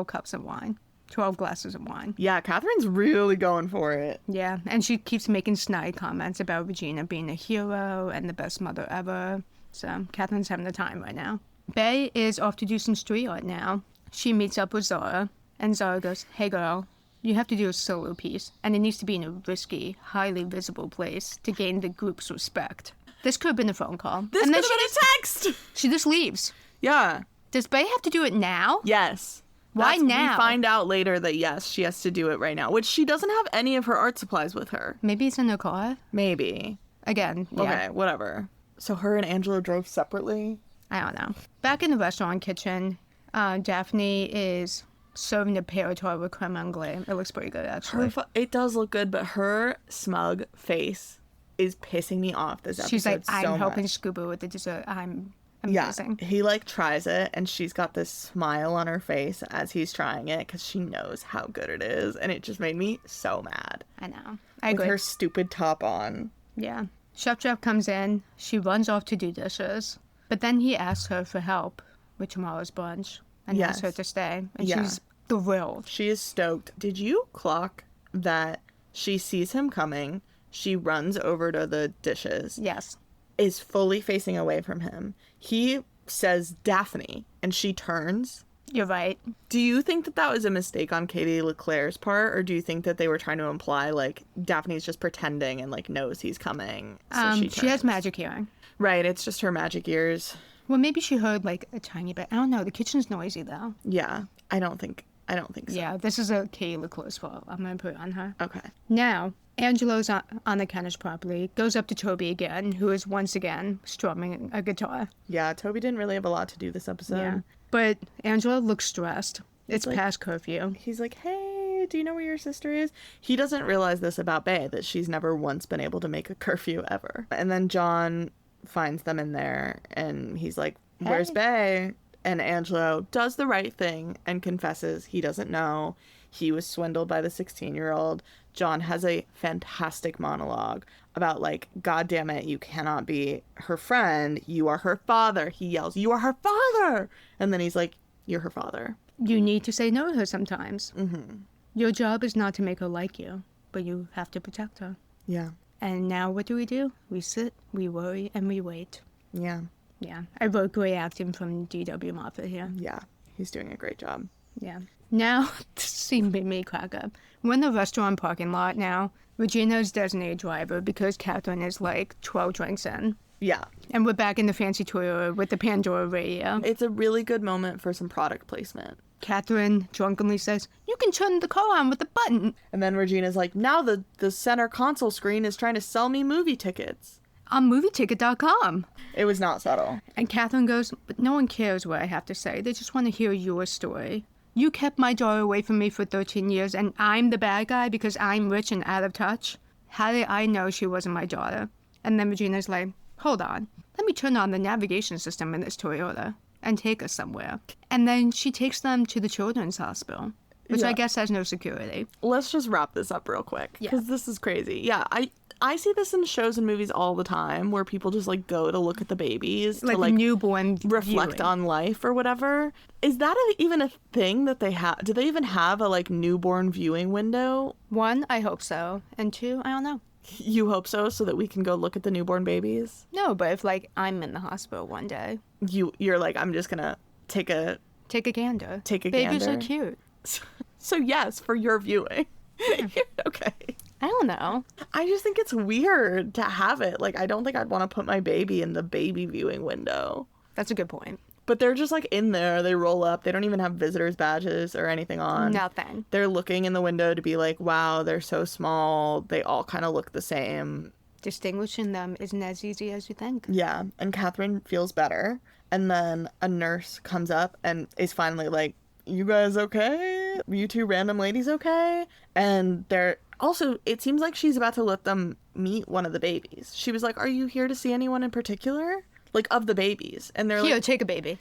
cups of wine. 12 glasses of wine. Yeah, Catherine's really going for it. Yeah, and she keeps making snide comments about Regina being a hero and the best mother ever. So Catherine's having the time right now. Bay is off to do some street art now. She meets up with Zara, and Zara goes, hey girl, you have to do a solo piece, and it needs to be in a risky, highly visible place to gain the group's respect. This could have been a phone call. This could have been a text! She just leaves. Yeah. Does Bay have to do it now? Yes. Why now? We find out later that, yes, she has to do it right now, which she doesn't have any of her art supplies with her. Maybe it's in her car? Maybe. Again, yeah. Okay, whatever. So her and Angela drove separately? I don't know. Back in the restaurant kitchen, Daphne is serving the pear tart with creme anglaise. It looks pretty good, actually. It does look good, but her smug face is pissing me off this episode. She's like, so I'm helping much. Scuba with the dessert. I'm Yeah, amazing. he like tries it, and she's got this smile on her face as he's trying it because she knows how good it is, and it just made me so mad. I know. I agree. With her stupid top on. Yeah. Chef Jeff comes in. She runs off to do dishes, but then he asks her for help with tomorrow's brunch and asks her to stay, and she's thrilled. She is stoked. Did you clock that she sees him coming? She runs over to the dishes. Yes. Is fully facing away from him. He says Daphne, and she turns. You're right. Do you think that was a mistake on Katie Leclerc's part, or do you think that they were trying to imply, like, Daphne's just pretending and, like, knows he's coming, so she has magic hearing. Right, it's just her magic ears. Well, maybe she heard, like, a tiny bit. I don't know. The kitchen's noisy, though. Yeah, I don't think so. Yeah, this is a Katie Leclerc's fault. I'm going to put it on her. Okay. Now, Angelo's on the Kennish property, goes up to Toby again, who is once again strumming a guitar. Yeah, Toby didn't really have a lot to do this episode. Yeah. But Angelo looks stressed. It's like, past curfew. He's like, hey, do you know where your sister is? He doesn't realize this about Bae, that she's never once been able to make a curfew ever. And then John finds them in there, and he's like, where's Bae? And Angelo does the right thing and confesses he doesn't know. He was swindled by the 16-year-old. John has a fantastic monologue about, like, God damn it, you cannot be her friend. You are her father. He yells, you are her father. And then he's like, you're her father. You need to say no to her sometimes. Mm-hmm. Your job is not to make her like you, but you have to protect her. Yeah. And now what do? We sit, we worry, and we wait. Yeah. Yeah. I wrote great acting from D.W. Moffat here. Yeah, he's doing a great job. Yeah. Now, this scene made me crack up. We're in the restaurant parking lot now. Regina's designated driver because Catherine is like 12 drinks in. Yeah. And we're back in the fancy Toyota with the Pandora radio. It's a really good moment for some product placement. Catherine drunkenly says, "You can turn the car on with a button." And then Regina's like, now the center console screen is trying to sell me movie tickets. On movieticket.com. It was not subtle. And Catherine goes, "But no one cares what I have to say. They just want to hear your story. You kept my daughter away from me for 13 years, and I'm the bad guy because I'm rich and out of touch? How did I know she wasn't my daughter?" And then Regina's like, "Hold on. Let me turn on the navigation system in this Toyota and take us somewhere." And then she takes them to the children's hospital, which I guess has no security. Let's just wrap this up real quick, because this is crazy. Yeah, I see this in shows and movies all the time where people just like go to look at the babies Like to like newborn reflect viewing. on life or whatever. Is that even a thing that they have? Do they even have a like newborn viewing window? 1, I hope so. And 2, I don't know. You hope so that we can go look at the newborn babies? No, but if like I'm in the hospital one day, You're like, I'm just gonna take a gander. Take a Babies gander. are cute. So yes, for your viewing. Okay. I don't know. I just think it's weird to have it. Like, I don't think I'd want to put my baby in the baby viewing window. That's a good point. But they're just like in there. They roll up. They don't even have visitors badges or anything on. Nothing. They're looking in the window to be like, wow, they're so small. They all kind of look the same. Distinguishing them isn't as easy as you think. Yeah. And Catherine feels better. And then a nurse comes up and is finally like, "You guys okay? You two random ladies okay?" And they're also, it seems like she's about to let them meet one of the babies. She was like, "Are you here to see anyone in particular? Like, of the babies?" And they're Here, like, take a baby.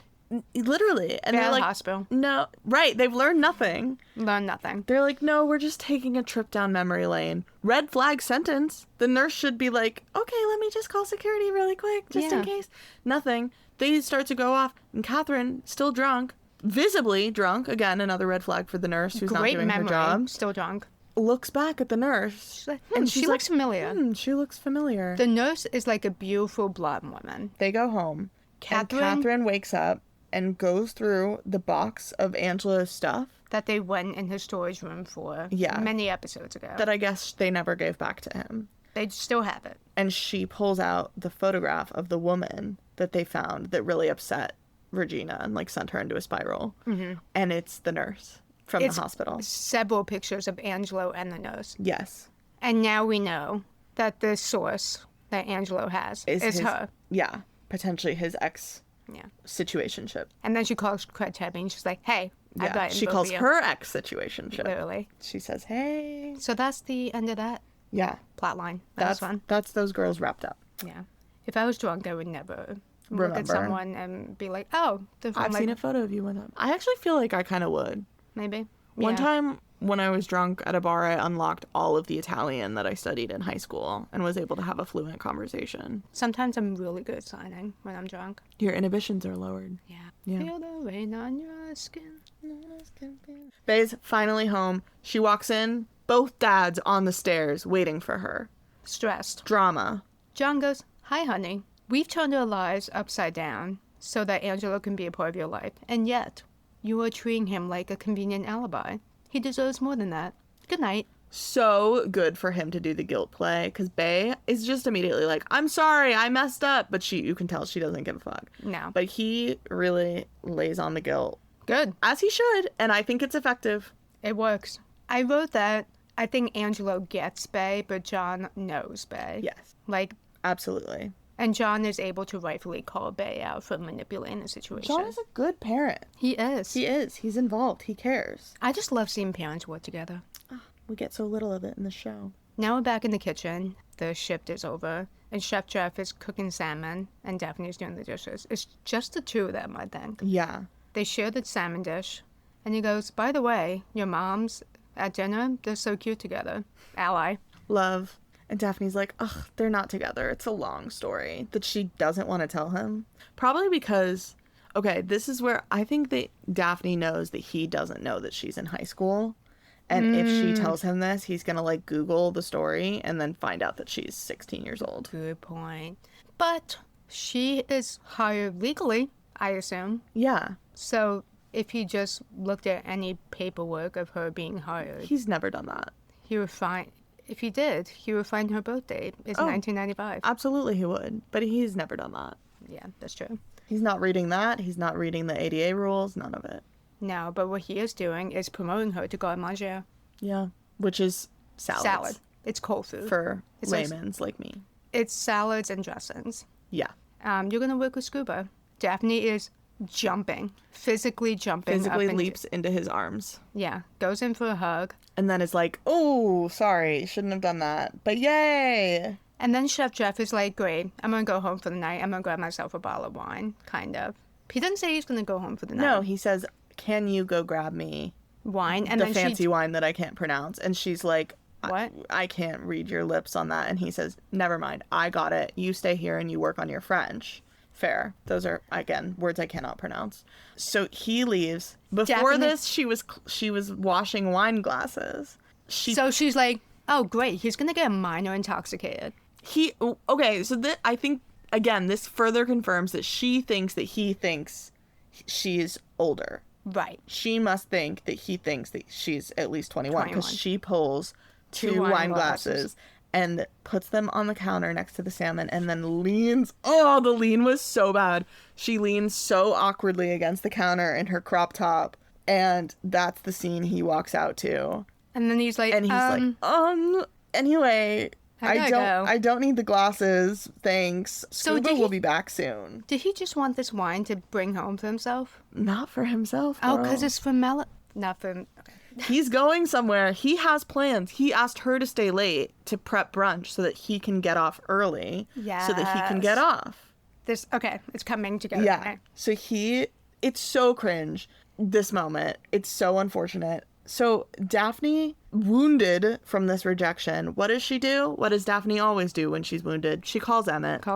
literally. And They're they're at like, the hospital. "No." Right. They've learned nothing. Learn nothing. They're like, "No, we're just taking a trip down memory lane." Red flag sentence. The nurse should be like, "Okay, let me just call security really quick, just in case." Nothing. They start to go off. And Catherine, still drunk, visibly drunk, again, another red flag for the nurse who's not doing her job, Still drunk. looks back at the nurse. She's like, and she she's looks familiar. She looks familiar. The nurse is like a beautiful blonde woman. They go home. And Catherine wakes up and goes through the box of Angela's stuff That they went in his storage room for many episodes ago. that I guess they never gave back to him. They still have it. And she pulls out the photograph of the woman that they found that really upset Regina and like sent her into a spiral. Mm-hmm. And it's the nurse from the hospital. Several pictures of Angelo and the nurse. Yes. And now we know that the source that Angelo has is her. Yeah. Potentially his ex Yeah. situationship. And then she calls Tabby and she's like, "Hey, I got She calls her ex situationship. Literally. She says, "Hey." So that's the end of that Yeah. plot line. That's fun. That's those girls wrapped up. Yeah. If I was drunk, I would never look Remember. at someone and be like, "Oh, they're from I've seen a photo of you with them. I actually feel like I kind of would. Maybe. One time when I was drunk at a bar, I unlocked all of the Italian that I studied in high school and was able to have a fluent conversation. Sometimes I'm really good at signing when I'm drunk. Your inhibitions are lowered. Yeah. Feel the rain on your skin. Bae's finally home. She walks in, both dads on the stairs waiting for her. Stressed. Drama. John goes, "Hi, honey. We've turned our lives upside down so that Angelo can be a part of your life. And yet, you are treating him like a convenient alibi. He deserves more than that. Good night." So good for him to do the guilt play, because Bae is just immediately like, "I'm sorry, I messed up." But you can tell she doesn't give a fuck. No. But he really lays on the guilt. Good. As he should, and I think it's effective. It works. I wrote that I think Angelo gets Bae, but John knows Bae. Yes. Like, Absolutely. and John is able to rightfully call Bae out for manipulating the situation. John is a good parent. He is. He is. He's involved. He cares. I just love seeing parents work together. We get so little of it in the show. Now we're back in the kitchen. The shift is over, and Chef Jeff is cooking salmon, and Daphne's doing the dishes. It's just the two of them, I think. Yeah. They share the salmon dish, and he goes, "By the way, your moms at dinner, they're so cute together. Ally." Love. And Daphne's like, ugh, they're not together. It's a long story that she doesn't want to tell him. Probably because, okay, this is where I think that Daphne knows that he doesn't know that she's in high school. And if she tells him this, he's going to like Google the story and then find out that she's 16 years old. Good point. But She is hired legally, I assume. Yeah. So if he just looked at any paperwork of her being hired, He's never done that. he would find, if he did, he would find her birth date is 1995. Absolutely he would. But he's never done that. Yeah, that's true. He's not reading that. He's not reading the ADA rules. None of it. No, but what he is doing is promoting her to garde manger. Yeah. Which is Salad. It's cold food. For layman's like me. It's salads and dressings. Yeah. You're going to work with Scuba. Daphne is jumping. Physically jumping. Physically leaps into his arms. Yeah. Goes in for a hug. And then is like, oh, sorry. Shouldn't have done that. But yay. And then Chef Jeff is like, great. I'm going to go home for the night. I'm going to grab myself a bottle of wine. Kind of. He doesn't say he's going to go home for the night. No, he says, can you go grab me wine? And the then fancy wine that I can't pronounce? And she's like, what? I can't read your lips on that. And he says, never mind. I got it. You stay here and you work on your French. Fair. Those are, again, words I cannot pronounce. So he leaves. Before this, she was washing wine glasses. So she's like, oh, great. He's going to get minor intoxicated. Okay, so I think, again, this further confirms that she thinks that he thinks she's older. Right. She must think that he thinks that she's at least 21 because she pulls two wine glasses and puts them on the counter next to the salmon and then leans. Oh, the lean was so bad. She leans so awkwardly against the counter in her crop top, and that's the scene he walks out to. And then he's like, anyway, I don't need the glasses, thanks. Scuba will be back soon. Did he just want this wine to bring home for himself? Not for himself, girl. Oh, because it's for not for him. Okay. He's going somewhere. He has plans. He asked her to stay late to prep brunch so that he can get off early. Yeah. So that he can get off. It's coming together. Yeah. Okay. So it's so cringe, this moment. It's so unfortunate. So Daphne, wounded from this rejection, what does she do? What does Daphne always do when she's wounded? She calls Emmett.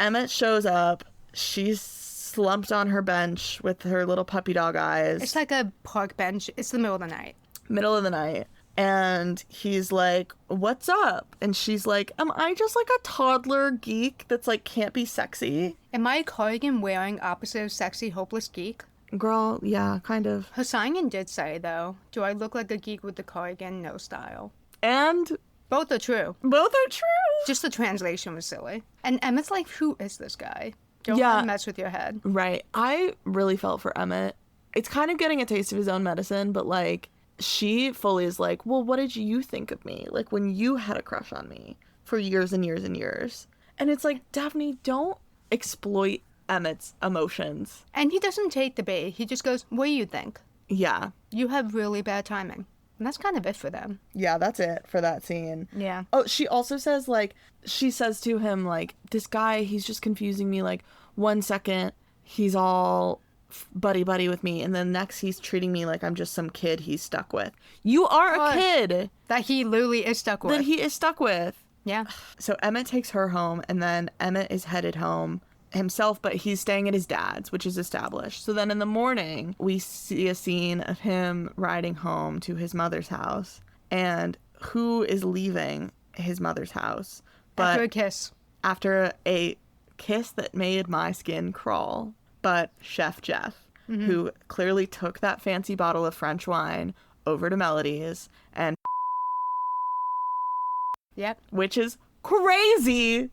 Emmett shows up. She's slumped on her bench with her little puppy dog eyes. It's like a park bench. It's the middle of the night. And he's like, what's up? And she's like, am I just like a toddler geek that's like can't be sexy? Am I a cardigan wearing opposite of sexy, hopeless geek? Girl, yeah, kind of. Her sign-in did say, though, do I look like a geek with the cardigan? No style. And both are true. Just the translation was silly. And Emmett's like, who is this guy? Don't let him mess with your head. Right. I really felt for Emmett. It's kind of getting a taste of his own medicine, but like, she fully is like, well, what did you think of me? Like, when you had a crush on me for years and years and years. And it's like, Daphne, don't exploit Emmett's emotions. And he doesn't take the bait. He just goes, what do you think? Yeah. You have really bad timing. And that's kind of it for them. Yeah, that's it for that scene. Yeah. Oh, she also says, like, she says to him, like, this guy, he's just confusing me. Like, 1 second, he's all buddy-buddy with me. And then next, he's treating me like I'm just some kid he's stuck with. You are a kid. That he literally is stuck with. That he is stuck with. Yeah. So Emmett takes her home, and then Emmett is headed home himself, but he's staying at his dad's, which is established. So then in the morning, we see a scene of him riding home to his mother's house. And who is leaving his mother's house? But after a kiss. After a kiss that made my skin crawl. But Chef Jeff, who clearly took that fancy bottle of French wine over to Melody's and which is crazy.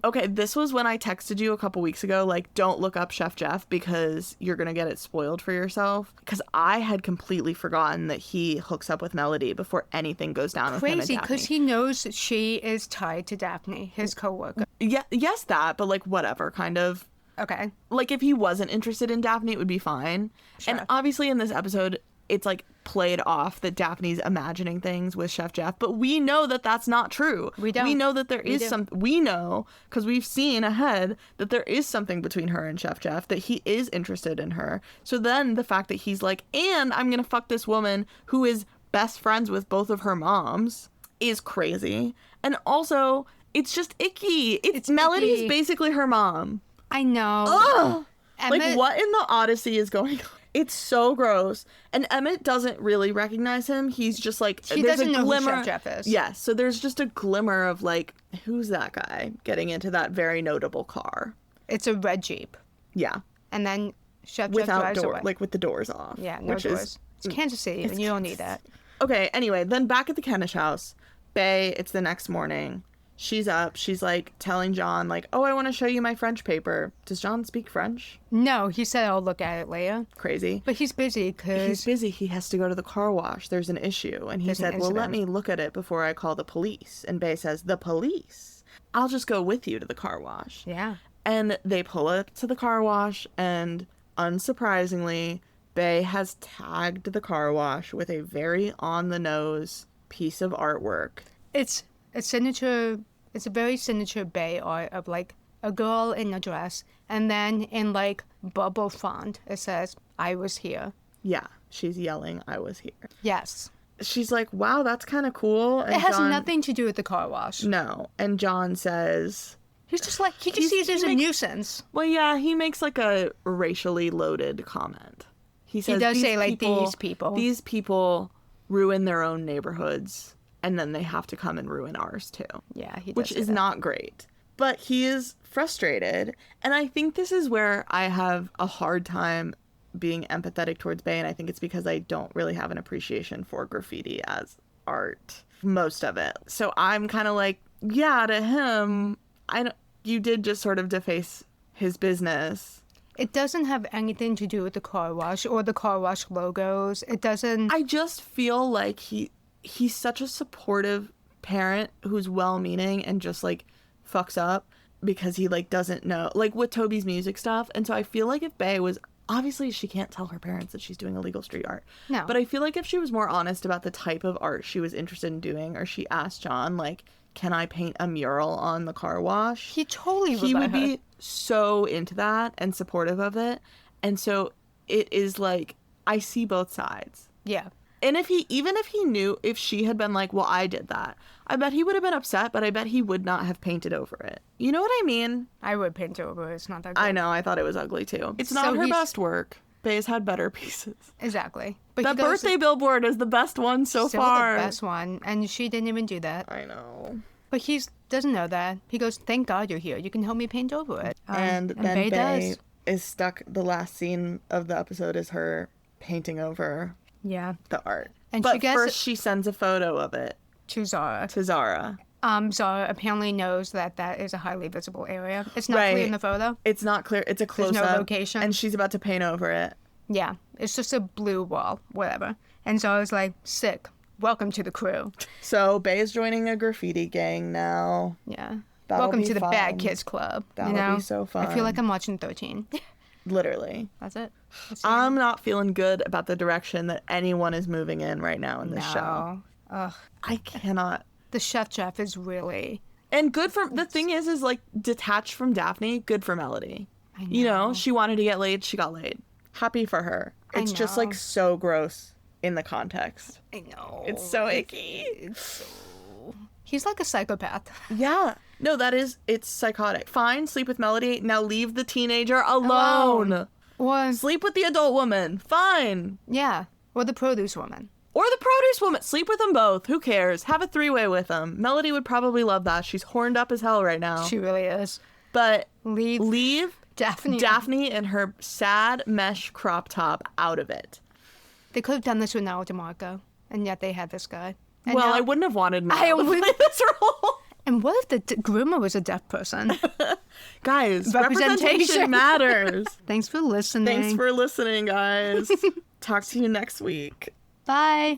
Okay, this was when I texted you a couple weeks ago, like, don't look up Chef Jeff because you're gonna get it spoiled for yourself. Because I had completely forgotten that he hooks up with Melody before anything goes down with him and Daphne. Because he knows she is tied to Daphne, his co-worker. Yeah, yes, that, but like whatever, kind of. Okay. Like if he wasn't interested in Daphne, it would be fine. Sure. And obviously in this episode, it's like played off that Daphne's imagining things with Chef Jeff, but we know that that's not true. We don't. We know that there is something. We know because we've seen ahead that there is something between her and Chef Jeff, that he is interested in her. So then the fact that he's like, and I'm gonna fuck this woman who is best friends with both of her moms is crazy. And also, it's just icky. It's Melody's basically her mom. I know. Ugh! Like, what in the Odyssey is going on? It's so gross. And Emmett doesn't really recognize him. He's just like, he doesn't know who Chef Jeff is. Yeah, so there's just a glimmer of like, who's that guy getting into that very notable car? It's a red Jeep. Yeah. And then Chef Jeff drives away. Like with the doors off. Yeah, no doors. It's Kansas City, and you don't need that. Okay, anyway, then back at the Kenish house, Bae, it's the next morning. She's up. She's like telling John, like, oh, I want to show you my French paper. Does John speak French? No, he said I'll look at it later. Crazy. But he's busy because... He's busy. He has to go to the car wash. There's an issue. And he said, well, let me look at it before I call the police. And Bae says, the police? I'll just go with you to the car wash. Yeah. And they pull up to the car wash, and unsurprisingly, Bae has tagged the car wash with a very on-the-nose piece of artwork. It's a very signature Bae art of like a girl in a dress, and then in like bubble font it says, I was here. Yeah, she's yelling, I was here. Yes. She's like, wow, that's kind of cool. And it has nothing to do with the car wash. No. And John says... He's just like, he just sees it as a nuisance. Well, yeah, he makes like a racially loaded comment. He says, does say like, these people ruin their own neighborhoods, and then they have to come and ruin ours too. Yeah, he does. Which is not great. But he is frustrated, and I think this is where I have a hard time being empathetic towards Bae, and I think it's because I don't really have an appreciation for graffiti as art, most of it. So I'm kind of like, yeah, to him, you did just sort of deface his business. It doesn't have anything to do with the car wash or the car wash logos. It doesn't... I just feel like he's such a supportive parent who's well-meaning and just like fucks up because he like doesn't know, like with Toby's music stuff. And so I feel like if Bae was, obviously she can't tell her parents that she's doing illegal street art. No. But I feel like if she was more honest about the type of art she was interested in doing, or she asked John like, can I paint a mural on the car wash? He totally would. He would be so into that and supportive of it. And so it is like, I see both sides. Yeah. And even if he knew, if she had been like, well, I did that, I bet he would have been upset, but I bet he would not have painted over it. You know what I mean? I would paint over it. It's not that good. I know. I thought it was ugly too. It's not her best work. Bae's had better pieces. Exactly. But that birthday billboard is the best one so far. The best one. And she didn't even do that. I know. But he doesn't know that. He goes, thank God you're here. You can help me paint over it. And then Bae is stuck. The last scene of the episode is her painting over the art. And but first she sends a photo of it. To Zara. Zara apparently knows that is a highly visible area. It's not clear in the photo. It's not clear. It's a close-up. There's no location. And she's about to paint over it. Yeah. It's just a blue wall, whatever. And Zara's like, sick. Welcome to the crew. So Bae is joining a graffiti gang now. Yeah. Welcome to the Bad Kids Club. That'll be so fun. I feel like I'm watching 13. Literally. That's it. I'm not feeling good about the direction that anyone is moving in right now in this show. Ugh. I cannot. The Chef is really... And good for... The thing is like, detached from Daphne, good for Melody. I know. You know, she wanted to get laid, she got laid. Happy for her. It's just like so gross in the context. I know. It's so icky. He's like a psychopath. Yeah. No, it's psychotic. Fine, sleep with Melody. Now leave the teenager alone. Or sleep with the adult woman. Fine. Yeah. Or the produce woman. Or the produce woman. Sleep with them both. Who cares? Have a three-way with them. Melody would probably love that. She's horned up as hell right now. She really is. But leave Daphne and her sad mesh crop top out of it. They could have done this with Nala DeMarco, and yet they had this guy. And well, I wouldn't have wanted Nala to play this role. And what if the groomer was a deaf person? Guys, representation matters. Thanks for listening. Thanks for listening, guys. Talk to you next week. Bye.